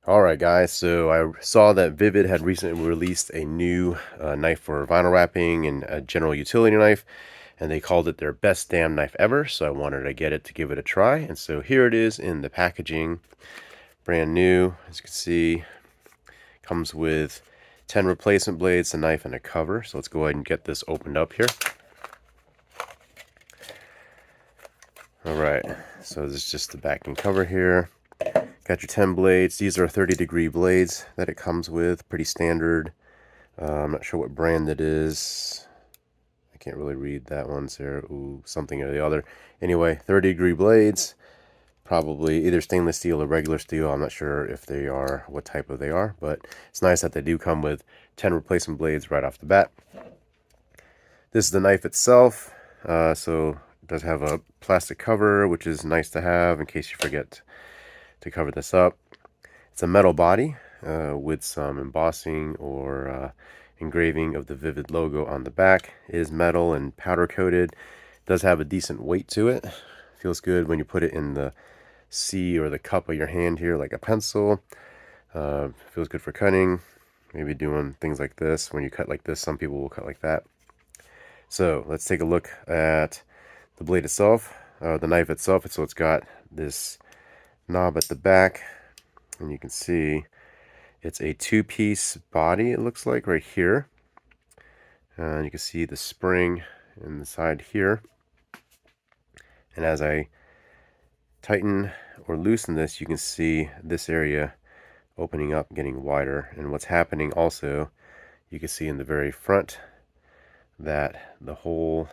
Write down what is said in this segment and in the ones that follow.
Alright guys, so I saw that Vivid had recently released a new knife for vinyl wrapping and a general utility knife, and they called it their best damn knife ever, so I wanted to get it to give it a try. And so here it is in the packaging, brand new. As you can see, comes with 10 replacement blades, a knife, and a cover. So let's go ahead and get this opened up here. Alright, so this is just the back and cover here. Got your 10 blades. These are 30-degree blades that it comes with. Pretty standard. I'm not sure what brand it is. I can't really read that one, Sarah. Ooh, something or the other. Anyway, 30-degree blades. Probably either stainless steel or regular steel. I'm not sure if they are, what type of they are. But it's nice that they do come with 10 replacement blades right off the bat. This is the knife itself. So it does have a plastic cover, which is nice to have in case you forget to cover this up. It's a metal body with some embossing or engraving of the VVivid logo on the back. It is metal and powder coated. It does have a decent weight to it. Feels good when you put it in the C or the cup of your hand here like a pencil. Feels good for cutting, maybe doing things like this. When you cut like this, some people will cut like that. So let's take a look at the blade itself, the knife itself. So it's got this knob at the back, and you can see it's a two-piece body, it looks like, right here. And you can see the spring in the side here. And as I tighten or loosen this, you can see this area opening up, getting wider. And what's happening also, you can see in the very front that the hole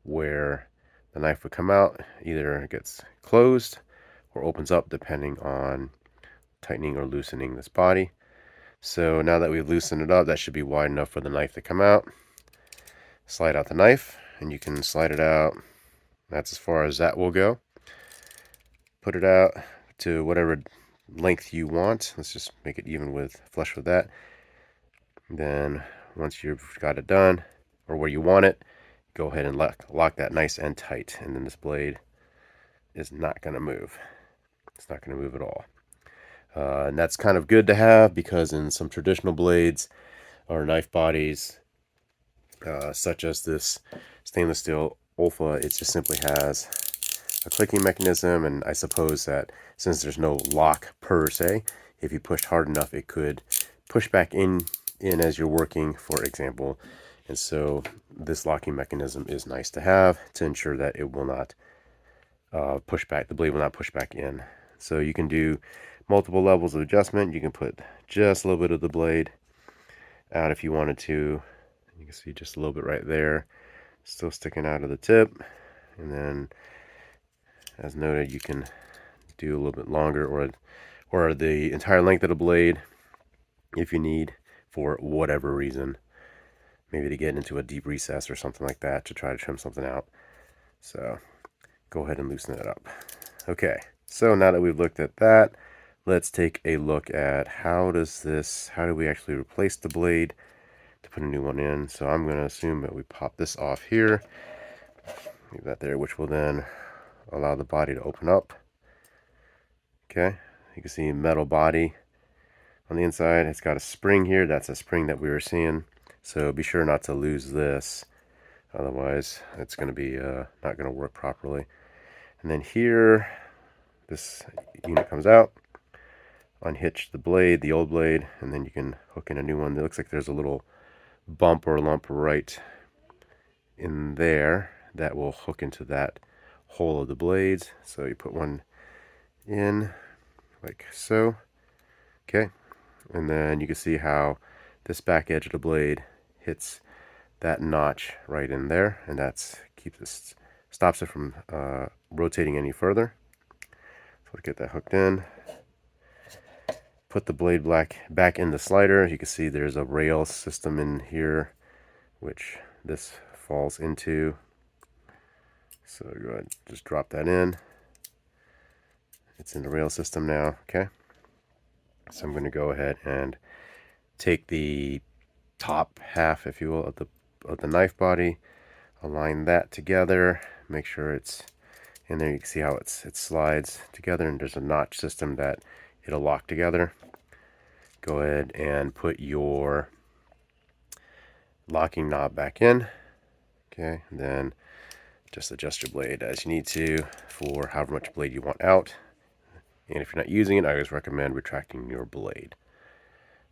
where the knife would come out either gets closed or opens up depending on tightening or loosening this body. So now that we've loosened it up, that should be wide enough for the knife to come out. Slide out the knife, and you can slide it out. That's as far as that will go. Put it out to whatever length you want. Let's just make it even with flush with that. Then once you've got it done, or where you want it, go ahead and lock that nice and tight. And then this blade is not going to move. It's not going to move at all. And that's kind of good to have, because in some traditional blades or knife bodies, such as this stainless steel Olfa, it just simply has a clicking mechanism, and I suppose that since there's no lock per se, if you pushed hard enough, it could push back in as you're working, for example. And so this locking mechanism is nice to have to ensure that it will not push back, the blade will not push back in. So you can do multiple levels of adjustment. You can put just a little bit of the blade out if you wanted to. You can see just a little bit right there, still sticking out of the tip. And then, as noted, you can do a little bit longer, or the entire length of the blade if you need, for whatever reason. Maybe to get into a deep recess or something like that, to try to trim something out. So go ahead and loosen it up. Okay, so now that we've looked at that, let's take a look at how do we actually replace the blade to put a new one in. So I'm going to assume that we pop this off here, leave that there, which will then allow the body to open up. Okay, you can see metal body on the inside. It's got a spring here. That's a spring that we were seeing. So be sure not to lose this, otherwise it's going to be not going to work properly. And then here, this unit comes out. Unhitch the blade, the old blade, and then you can hook in a new one. It looks like there's a little bump or lump right in there that will hook into that hole of the blades. So you put one in like so. Okay, and then you can see how this back edge of the blade hits that notch right in there, and that's stops it from rotating any further. So let's get that hooked in. Put the blade back in the slider. You can see there's a rail system in here, which this falls into. So go ahead, just drop that in. It's in the rail system now. Okay. So I'm going to go ahead and take the top half, if you will, of the knife body, align that together, make sure it's in there. You can see how it slides together, and there's a notch system that it'll lock together. Go ahead and put your locking knob back in. Okay, and then just adjust your blade as you need to for however much blade you want out. And if you're not using it, I always recommend retracting your blade.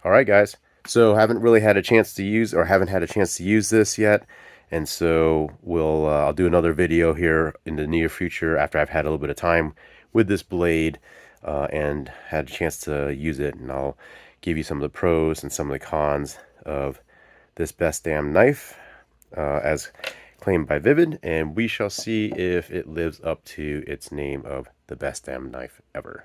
All right, guys. So haven't really had a chance to use, or haven't had a chance to use this yet, and so I'll do another video here in the near future after I've had a little bit of time with this blade and had a chance to use it, and I'll give you some of the pros and some of the cons of this best damn knife as claimed by VVivid, and we shall see if it lives up to its name of the best damn knife ever.